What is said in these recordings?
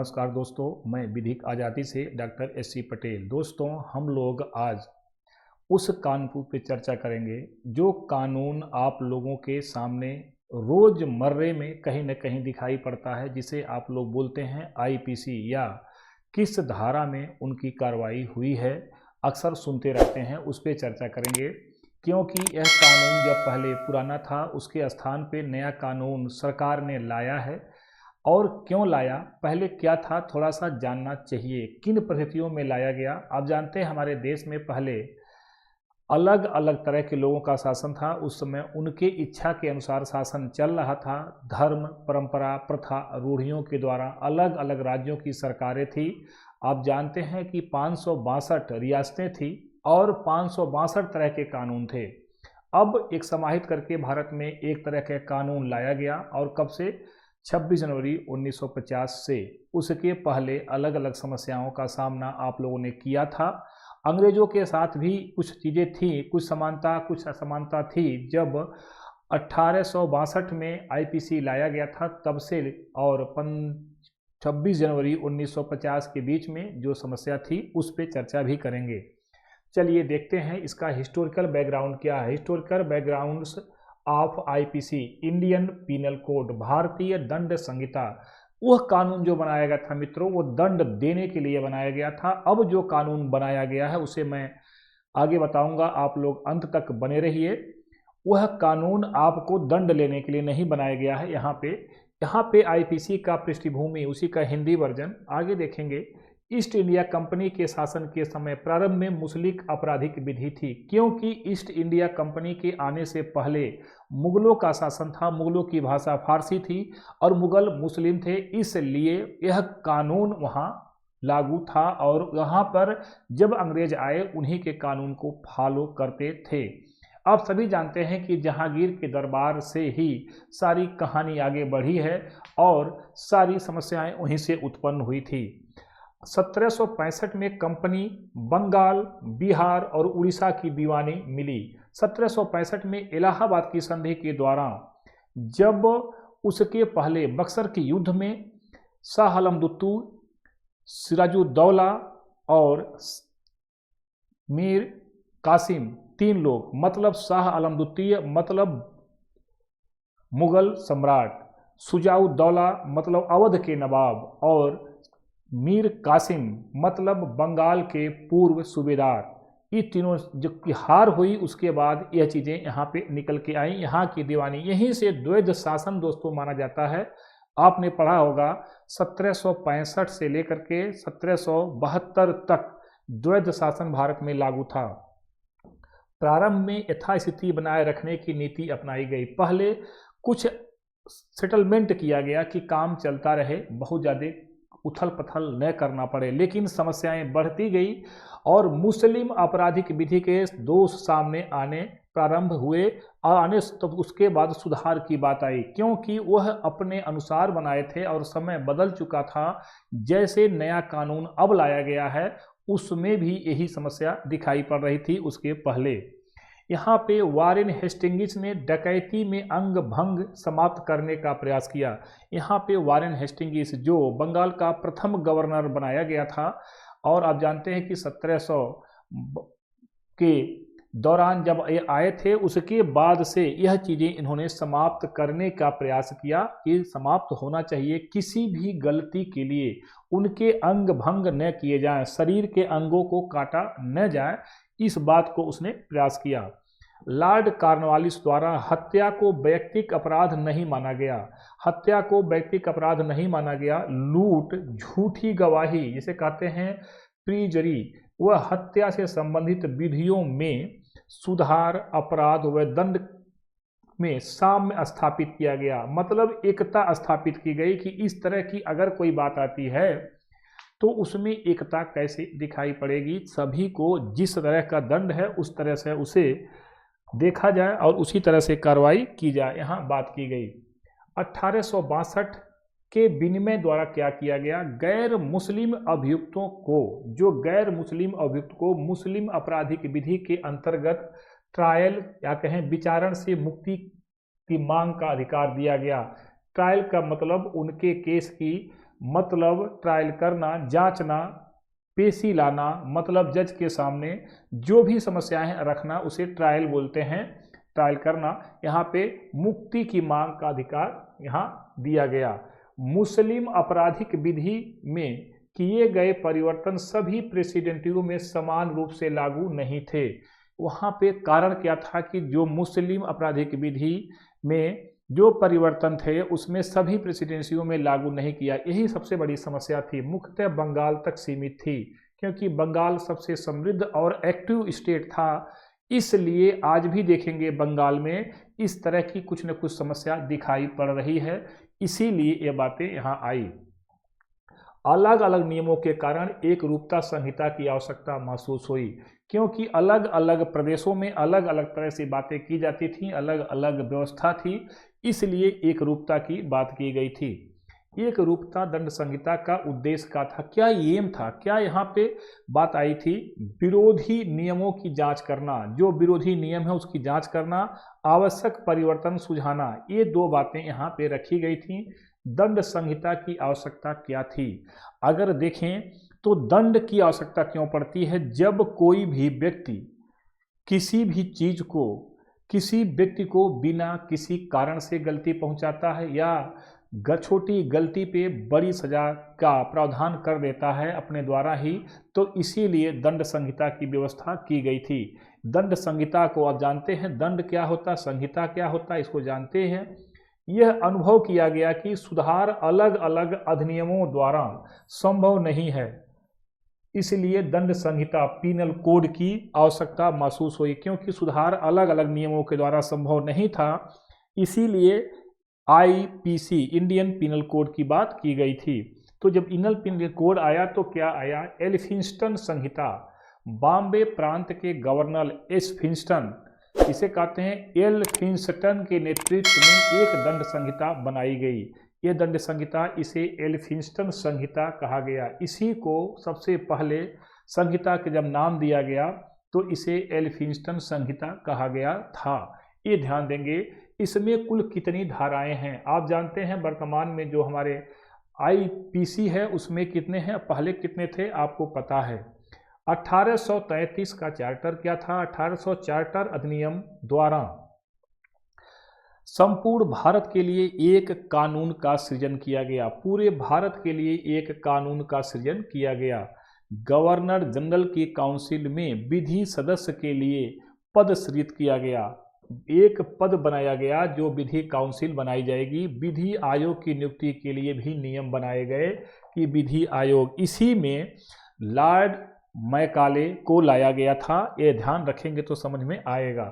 नमस्कार दोस्तों, मैं विधिक आज़ादी से डॉक्टर एस.सी. पटेल। दोस्तों, हम लोग आज उस कानून पे चर्चा करेंगे जो कानून आप लोगों के सामने रोज़मर्रे में कहीं न कहीं दिखाई पड़ता है, जिसे आप लोग बोलते हैं आईपीसी या किस धारा में उनकी कार्रवाई हुई है। अक्सर सुनते रहते हैं, उस पे चर्चा करेंगे क्योंकि यह कानून जब पहले पुराना था उसके स्थान पे नया कानून सरकार ने लाया है। और क्यों लाया, पहले क्या था, थोड़ा सा जानना चाहिए। किन परिस्थितियों में लाया गया। आप जानते हैं हमारे देश में पहले अलग अलग तरह के लोगों का शासन था। उस समय उनके इच्छा के अनुसार शासन चल रहा था। धर्म, परंपरा, प्रथा, रूढ़ियों के द्वारा अलग अलग राज्यों की सरकारें थी। आप जानते हैं कि 562 रियासतें थी और 562 तरह के कानून थे। अब एक समाहित करके भारत में एक तरह का कानून लाया गया। और कब से? 26 जनवरी 1950 से। उसके पहले अलग अलग समस्याओं का सामना आप लोगों ने किया था। अंग्रेजों के साथ भी कुछ चीज़ें थी, कुछ समानता कुछ असमानता थी। जब 1862 में आईपीसी लाया गया था तब से और 26 जनवरी 1950 के बीच में जो समस्या थी उस पर चर्चा भी करेंगे। चलिए देखते हैं इसका हिस्टोरिकल बैकग्राउंड क्या है। Historical backgrounds of IPC, Indian penal code, भारतीय दंड संहिता। वह कानून जो बनाया गया था मित्रों, वो दंड देने के लिए बनाया गया था। अब जो कानून बनाया गया है उसे मैं आगे बताऊंगा, आप लोग अंत तक बने रहिए। वह कानून आपको दंड लेने के लिए नहीं बनाया गया है। यहाँ पे आईपीसी का पृष्ठभूमि, उसी का हिंदी वर्जन आगे देखेंगे। ईस्ट इंडिया कंपनी के शासन के समय प्रारंभ में मुस्लिक आपराधिक विधि थी, क्योंकि ईस्ट इंडिया कंपनी के आने से पहले मुगलों का शासन था। मुगलों की भाषा फारसी थी और मुगल मुस्लिम थे, इसलिए यह कानून वहाँ लागू था। और यहाँ पर जब अंग्रेज आए उन्हीं के कानून को फॉलो करते थे। आप सभी जानते हैं कि जहांगीर के दरबार से ही सारी कहानी आगे बढ़ी है और सारी समस्याएं वहीं से उत्पन्न हुई थी। 1765 में कंपनी बंगाल, बिहार और उड़ीसा की दीवानी मिली। 1765 में इलाहाबाद की संधि के द्वारा, जब उसके पहले बक्सर के युद्ध में शाह आलम दुत्तू, सिराजुद्दौला और मीर कासिम, तीन लोग, मतलब शाह आलम द्वितीय मतलब मुगल सम्राट, शुजाउद्दौला मतलब अवध के नवाब और मीर कासिम मतलब बंगाल के पूर्व सूबेदार, ये तीनों जब की हार हुई उसके बाद यह चीज़ें यहाँ पे निकल के आई। यहाँ की दीवानी, यहीं से द्वैध शासन दोस्तों माना जाता है। आपने पढ़ा होगा 1765 से लेकर के 1772 तक द्वैध शासन भारत में लागू था। प्रारंभ में यथास्थिति बनाए रखने की नीति अपनाई गई। पहले कुछ सेटलमेंट किया गया कि काम चलता रहे, बहुत ज़्यादा उथल पथल न करना पड़े, लेकिन समस्याएं बढ़ती गई और मुस्लिम आपराधिक विधि के दोष सामने आने प्रारंभ हुए। आने तो उसके बाद सुधार की बात आई, क्योंकि वह अपने अनुसार बनाए थे और समय बदल चुका था। जैसे नया कानून अब लाया गया है उसमें भी यही समस्या दिखाई पड़ रही थी। उसके पहले यहाँ पे वारेन हेस्टिंग्स ने डकैती में अंग भंग समाप्त करने का प्रयास किया। यहाँ पे वारेन हेस्टिंग्स जो बंगाल का प्रथम गवर्नर बनाया गया था, और आप जानते हैं कि 1700 के दौरान जब ये आए थे उसके बाद से यह चीज़ें इन्होंने समाप्त करने का प्रयास किया कि समाप्त होना चाहिए। किसी भी गलती के लिए उनके अंग भंग न किए जाएं, शरीर के अंगों को काटा न जाए, इस बात को उसने प्रयास किया। लॉर्ड कॉर्नवालिस द्वारा हत्या को वैयक्तिक अपराध नहीं माना गया। हत्या को वैयक्तिक अपराध नहीं माना गया। लूट, झूठी गवाही जिसे कहते हैं प्रीजरी, वह हत्या से संबंधित विधियों में सुधार, अपराध व दंड में साम्य स्थापित किया गया। मतलब एकता स्थापित की गई कि इस तरह की अगर कोई बात आती है तो उसमें एकता कैसे दिखाई पड़ेगी। सभी को जिस तरह का दंड है उस तरह से उसे देखा जाए और उसी तरह से कार्रवाई की जाए, यहाँ बात की गई। 1862 के विनिमय द्वारा क्या किया गया, गैर मुस्लिम अभियुक्तों को, जो गैर मुस्लिम अभियुक्त को मुस्लिम आपराधिक विधि के अंतर्गत ट्रायल या कहें विचारण से मुक्ति की मांग का अधिकार दिया गया। ट्रायल का मतलब उनके केस की मतलब ट्रायल करना, जांचना, पेशी लाना मतलब जज के सामने जो भी समस्याएं रखना उसे ट्रायल बोलते हैं, ट्रायल करना। यहाँ पे मुक्ति की मांग का अधिकार यहाँ दिया गया। मुस्लिम आपराधिक विधि में किए गए परिवर्तन सभी प्रेसिडेंटियों में समान रूप से लागू नहीं थे। वहाँ पे कारण क्या था कि जो मुस्लिम आपराधिक विधि में जो परिवर्तन थे उसमें सभी प्रेसिडेंसियों में लागू नहीं किया। यही सबसे बड़ी समस्या थी, मुख्यतः बंगाल तक सीमित थी, क्योंकि बंगाल सबसे समृद्ध और एक्टिव स्टेट था। इसलिए आज भी देखेंगे बंगाल में इस तरह की कुछ न कुछ समस्या दिखाई पड़ रही है, इसीलिए ये बातें यहाँ आई। अलग अलग नियमों के कारण एक रूपता संहिता की आवश्यकता महसूस हुई, क्योंकि अलग अलग प्रदेशों में अलग अलग तरह से बातें की जाती थीं, अलग अलग व्यवस्था थी, इसलिए एक रूपता की बात की गई थी। एक रूपता दंड संहिता का उद्देश्य क्या था, क्या एम था, क्या यहाँ पे बात आई थी? विरोधी नियमों की जांच करना, जो विरोधी नियम है उसकी जांच करना, आवश्यक परिवर्तन सुझाना, ये दो बातें यहाँ पे रखी गई थी। दंड संहिता की आवश्यकता क्या थी? अगर देखें तो दंड की आवश्यकता क्यों पड़ती है? जब कोई भी व्यक्ति किसी भी चीज को, किसी व्यक्ति को बिना किसी कारण से गलती पहुंचाता है या छोटी गलती पे बड़ी सजा का प्रावधान कर देता है अपने द्वारा ही, तो इसीलिए दंड संहिता की व्यवस्था की गई थी। दंड संहिता को आप जानते हैं, दंड क्या होता, संहिता क्या होता, इसको जानते हैं। यह अनुभव किया गया कि सुधार अलग अलग अधिनियमों द्वारा संभव नहीं है, इसलिए दंड संहिता पीनल कोड की आवश्यकता महसूस हुई, क्योंकि सुधार अलग अलग नियमों के द्वारा संभव नहीं था, इसीलिए आईपीसी इंडियन पीनल कोड की बात की गई थी। तो जब इंडियन पीनल कोड आया तो क्या आया? एल्फिंस्टन संहिता, बॉम्बे प्रांत के गवर्नर एल्फिंस्टन, इसे कहते हैं एल्फिंस्टन के नेतृत्व में एक दंड संहिता बनाई गई। ये दंड संहिता, इसे एल्फिंस्टन संहिता कहा गया। इसी को सबसे पहले संहिता के जब नाम दिया गया तो इसे एल्फिंस्टन संहिता कहा गया था। ये ध्यान देंगे। इसमें कुल कितनी धाराएं हैं आप जानते हैं? वर्तमान में जो हमारे आईपीसी है उसमें कितने हैं, पहले कितने थे आपको पता है? 1833 का चार्टर क्या था? 1800 चार्टर अधिनियम द्वारा संपूर्ण भारत के लिए एक कानून का सृजन किया गया। पूरे भारत के लिए एक कानून का सृजन किया गया। गवर्नर जनरल की काउंसिल में विधि सदस्य के लिए पद सृजित किया गया। एक पद बनाया गया जो विधि काउंसिल बनाई जाएगी। विधि आयोग की नियुक्ति के लिए भी नियम बनाए गए कि विधि आयोग, इसी में लॉर्ड मैकाले को लाया गया था। ये ध्यान रखेंगे तो समझ में आएगा,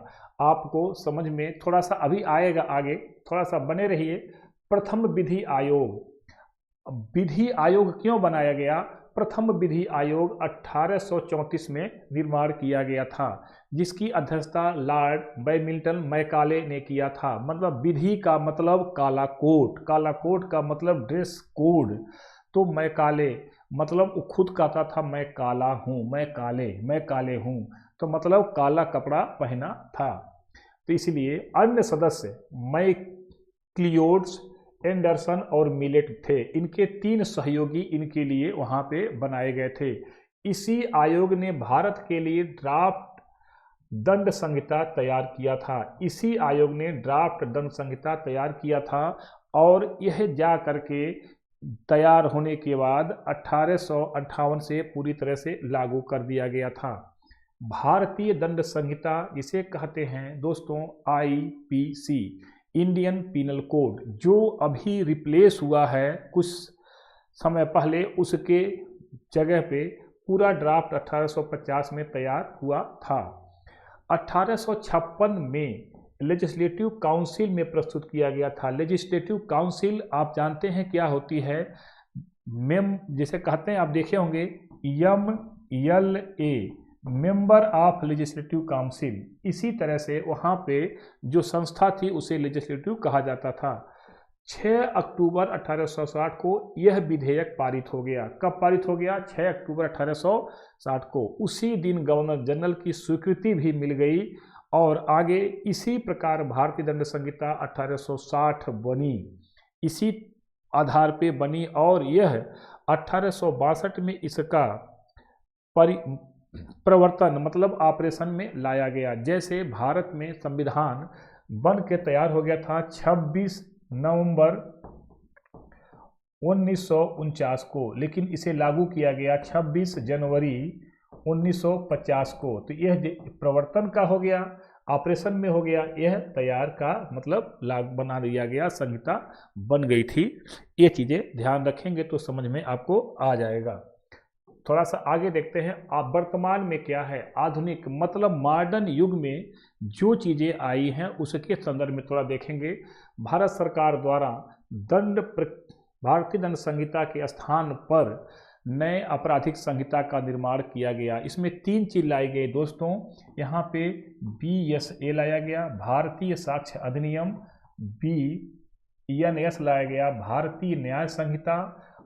आपको समझ में थोड़ा सा अभी आएगा आगे, थोड़ा सा बने रहिए। प्रथम विधि आयोग, विधि आयोग क्यों बनाया गया? प्रथम विधि आयोग 1834 में निर्माण किया गया था, जिसकी अध्यक्षता लॉर्ड बैडमिंटन मैकाले ने किया था। मतलब विधि का मतलब काला कोट, काला कोट का मतलब ड्रेस कोड। तो मैकाले मतलब वो खुद कहता था मैं काला हूँ, मैं काले हूँ, तो मतलब काला कपड़ा पहना था। तो इसलिए अन्य सदस्य मैक्लियोड्स, एंडरसन और मिलेट थे। इनके 3 सहयोगी इनके लिए वहाँ पे बनाए गए थे। इसी आयोग ने भारत के लिए ड्राफ्ट दंड संहिता तैयार किया था। इसी आयोग ने ड्राफ्ट दंड संहिता तैयार किया था और यह जा करके तैयार होने के बाद 1858 से पूरी तरह से लागू कर दिया गया था। भारतीय दंड संहिता जिसे कहते हैं दोस्तों आईपीसी, इंडियन पीनल कोड, जो अभी रिप्लेस हुआ है कुछ समय पहले, उसके जगह पे पूरा ड्राफ्ट 1850 में तैयार हुआ था। 1856 में लेजिस्लेटिव काउंसिल में प्रस्तुत किया गया था। लेजिस्लेटिव काउंसिल आप जानते हैं क्या होती है? जिसे कहते हैं, आप देखे होंगे MLA, member of legislative council. इसी तरह से वहाँ पे जो संस्था थी उसे लेजिस्लेटिव कहा जाता था। 6 अक्टूबर 1860 को यह विधेयक पारित हो गया। कब पारित हो गया? 6 अक्टूबर 1860 को। उसी दिन गवर्नर जनरल की स्वीकृति भी मिल गई और आगे इसी प्रकार भारतीय दंड संहिता 1860 बनी। इसी आधार पे बनी और यह 1862 में इसका प्रवर्तन मतलब ऑपरेशन में लाया गया। जैसे भारत में संविधान बन के तैयार हो गया था 26 नवंबर 1949 को, लेकिन इसे लागू किया गया 26 जनवरी 1950 को। तो यह प्रवर्तन का हो गया, ऑपरेशन में हो गया, यह तैयार का मतलब लागू बना दिया गया, संहिता बन गई थी। ये चीज़ें ध्यान रखेंगे तो समझ में आपको आ जाएगा। थोड़ा सा आगे देखते हैं, आप वर्तमान में क्या है, आधुनिक मतलब मॉडर्न युग में जो चीज़ें आई हैं उसके संदर्भ में थोड़ा देखेंगे। भारत सरकार द्वारा भारतीय दंड संहिता के स्थान पर नए आपराधिक संहिता का निर्माण किया गया। इसमें 3 चीज लाई गई दोस्तों। यहाँ पे BSA लाया गया, भारतीय साक्ष्य अधिनियम, BNS लाया गया, भारतीय न्याय संहिता,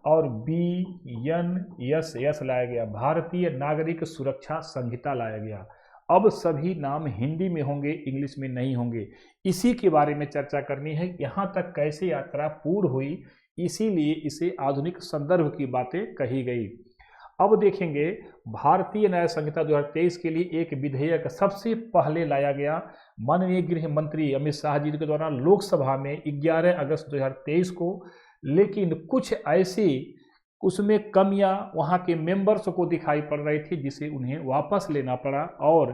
और BNSS लाया गया, भारतीय नागरिक सुरक्षा संहिता लाया गया। अब सभी नाम हिंदी में होंगे, इंग्लिश में नहीं होंगे। इसी के बारे में चर्चा करनी है, यहाँ तक कैसे यात्रा पूर्ण हुई, इसीलिए इसे आधुनिक संदर्भ की बातें कही गई। अब देखेंगे भारतीय न्याय संहिता 2023 के लिए एक विधेयक सबसे पहले लाया गया माननीय गृह मंत्री अमित शाह जी के द्वारा लोकसभा में 11 अगस्त 2023 को। लेकिन कुछ ऐसी उसमें कमियां वहां के मेंबर्स को दिखाई पड़ रही थी जिसे उन्हें वापस लेना पड़ा और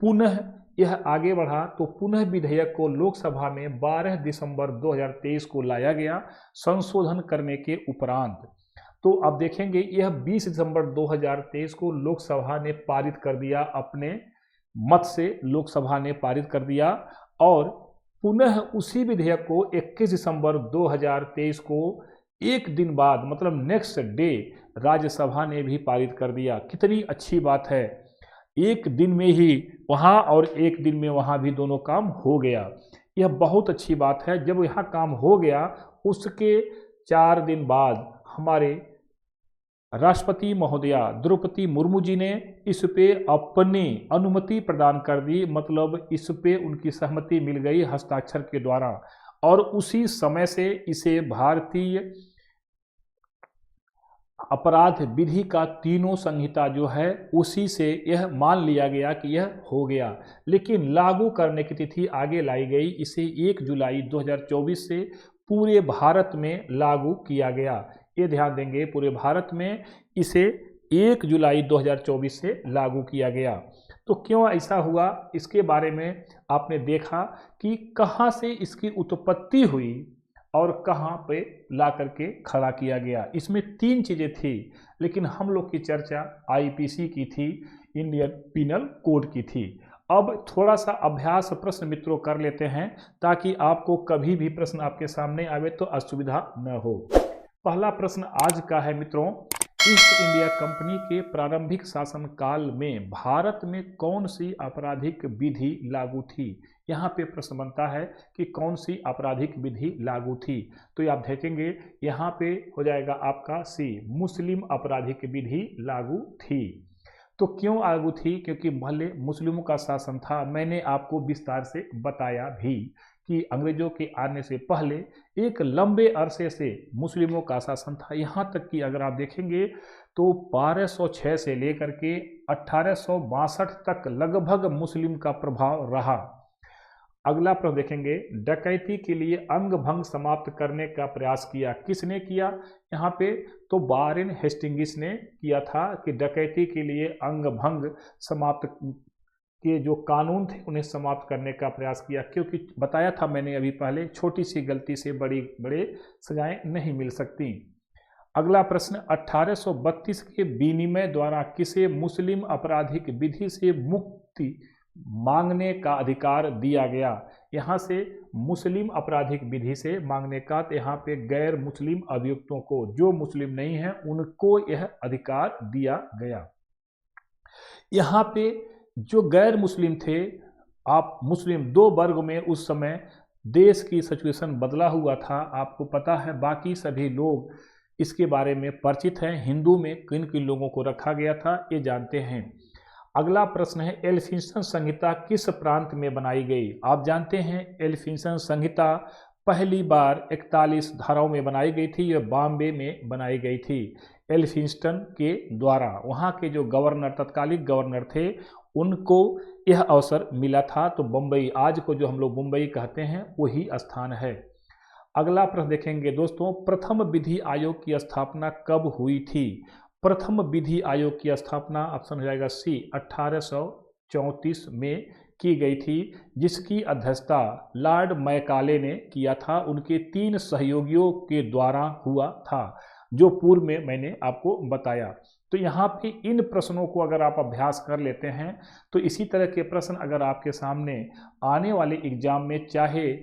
पुनः यह आगे बढ़ा। तो पुनः विधेयक को लोकसभा में 12 दिसंबर 2023 को लाया गया संशोधन करने के उपरांत। तो अब देखेंगे यह 20 दिसंबर 2023 को लोकसभा ने पारित कर दिया, अपने मत से लोकसभा ने पारित कर दिया। और पुनः उसी विधेयक को 21 दिसंबर 2023 को एक दिन बाद मतलब नेक्स्ट डे राज्यसभा ने भी पारित कर दिया। कितनी अच्छी बात है, एक दिन में ही वहाँ और एक दिन में वहाँ भी दोनों काम हो गया। यह बहुत अच्छी बात है। जब यहाँ काम हो गया उसके 4 दिन बाद हमारे राष्ट्रपति महोदया द्रौपदी मुर्मू जी ने इस पे अपनी अनुमति प्रदान कर दी, मतलब इस पे उनकी सहमति मिल गई हस्ताक्षर के द्वारा। और उसी समय से इसे भारतीय अपराध विधि का तीनों संहिता जो है उसी से यह मान लिया गया कि यह हो गया। लेकिन लागू करने की तिथि आगे लाई गई, इसे 1 जुलाई 2024 से पूरे भारत में लागू किया गया। ये ध्यान देंगे, पूरे भारत में इसे 1 जुलाई 2024 से लागू किया गया। तो क्यों ऐसा हुआ, इसके बारे में आपने देखा कि कहाँ से इसकी उत्पत्ति हुई और कहाँ पे ला करके खड़ा किया गया। इसमें 3 चीज़ें थी, लेकिन हम लोग की चर्चा IPC की थी, इंडियन पिनल कोड की थी। अब थोड़ा सा अभ्यास प्रश्न मित्रों कर लेते हैं ताकि आपको कभी भी प्रश्न आपके सामने आवे तो असुविधा न हो। पहला प्रश्न आज का है मित्रों, ईस्ट इंडिया कंपनी के प्रारंभिक शासनकाल में भारत में कौन सी आपराधिक विधि लागू थी। यहाँ पे प्रश्न बनता है कि कौन सी आपराधिक विधि लागू थी। तो आप देखेंगे यहाँ पे हो जाएगा आपका C, मुस्लिम आपराधिक विधि लागू थी। तो क्यों लागू थी, क्योंकि भले मुस्लिमों का शासन था। मैंने आपको विस्तार से बताया भी कि अंग्रेजों के आने से पहले एक लंबे अरसे से मुस्लिमों का शासन था। यहाँ तक कि अगर आप देखेंगे तो 1206 से लेकर के 1862 तक लगभग मुस्लिम का प्रभाव रहा। अगला प्रश्न देखेंगे, डकैती के लिए अंग भंग समाप्त करने का प्रयास किया, किसने किया। यहाँ पे तो वारेन हेस्टिंग्स ने किया था कि डकैती के लिए अंग भंग समाप्त के जो कानून थे उन्हें समाप्त करने का प्रयास किया, क्योंकि बताया था मैंने अभी पहले छोटी सी गलती से बड़े सजाएं नहीं मिल सकती। अगला प्रश्न, 1832 के विनिमय द्वारा किसे मुस्लिम आपराधिक विधि से मुक्ति मांगने का अधिकार दिया गया। यहाँ से मुस्लिम आपराधिक विधि से मांगने का, यहाँ पे गैर मुस्लिम अभियुक्तों को, जो मुस्लिम नहीं है उनको यह अधिकार दिया गया। यहाँ पे जो गैर मुस्लिम थे, आप मुस्लिम 2 वर्ग में उस समय देश की सिचुएशन बदला हुआ था, आपको पता है। बाकी सभी लोग इसके बारे में परिचित हैं। हिंदू में किन किन लोगों को रखा गया था ये जानते हैं। अगला प्रश्न है, एल्फिंस्टन संहिता किस प्रांत में बनाई गई। आप जानते हैं एल्फिंस्टन संहिता पहली बार 41 धाराओं में बनाई गई थी। यह बॉम्बे में बनाई गई थी एल्फिंस्टन के द्वारा। वहाँ के जो गवर्नर, तत्कालिक गवर्नर थे, उनको यह अवसर मिला था। तो बम्बई, आज को जो हम लोग मुंबई कहते हैं, वही स्थान है। अगला प्रश्न देखेंगे दोस्तों, प्रथम विधि आयोग की स्थापना कब हुई थी? प्रथम विधि आयोग की स्थापना ऑप्शन हो जाएगा सी 1834 में की गई थी, जिसकी अध्यक्षता लॉर्ड मैकाले ने किया था। उनके 3 सहयोगियों के द्वारा हुआ था, जो पूर्व में मैंने आपको बताया। तो यहाँ पे इन प्रश्नों को अगर आप अभ्यास कर लेते हैं तो इसी तरह के प्रश्न अगर आपके सामने आने वाले एग्जाम में, चाहे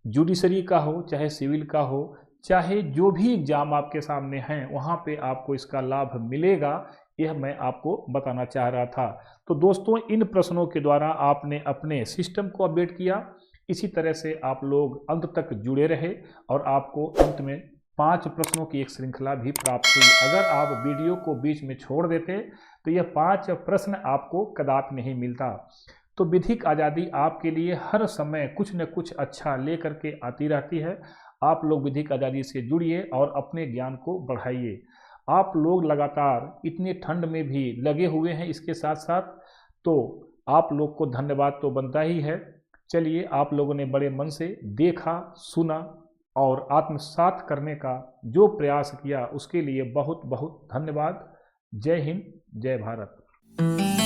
जुडिशरी का हो, चाहे सिविल का हो, चाहे जो भी एग्जाम आपके सामने हैं, वहाँ पे आपको इसका लाभ मिलेगा, यह मैं आपको बताना चाह रहा था। तो दोस्तों, इन प्रश्नों के द्वारा आपने अपने सिस्टम को अपडेट किया। इसी तरह से आप लोग अंत तक जुड़े रहे और आपको अंत में 5 प्रश्नों की एक श्रृंखला भी प्राप्त हुई। अगर आप वीडियो को बीच में छोड़ देते तो यह 5 प्रश्न आपको कदापि नहीं मिलता। तो विधिक आज़ादी आपके लिए हर समय कुछ न कुछ अच्छा लेकर के आती रहती है। आप लोग विधिक आज़ादी से जुड़िए और अपने ज्ञान को बढ़ाइए। आप लोग लगातार इतने ठंड में भी लगे हुए हैं इसके साथ साथ, तो आप लोग को धन्यवाद तो बनता ही है। चलिए, आप लोगों ने बड़े मन से देखा, सुना और आत्मसात करने का जो प्रयास किया, उसके लिए बहुत बहुत धन्यवाद। जय हिंद, जय भारत।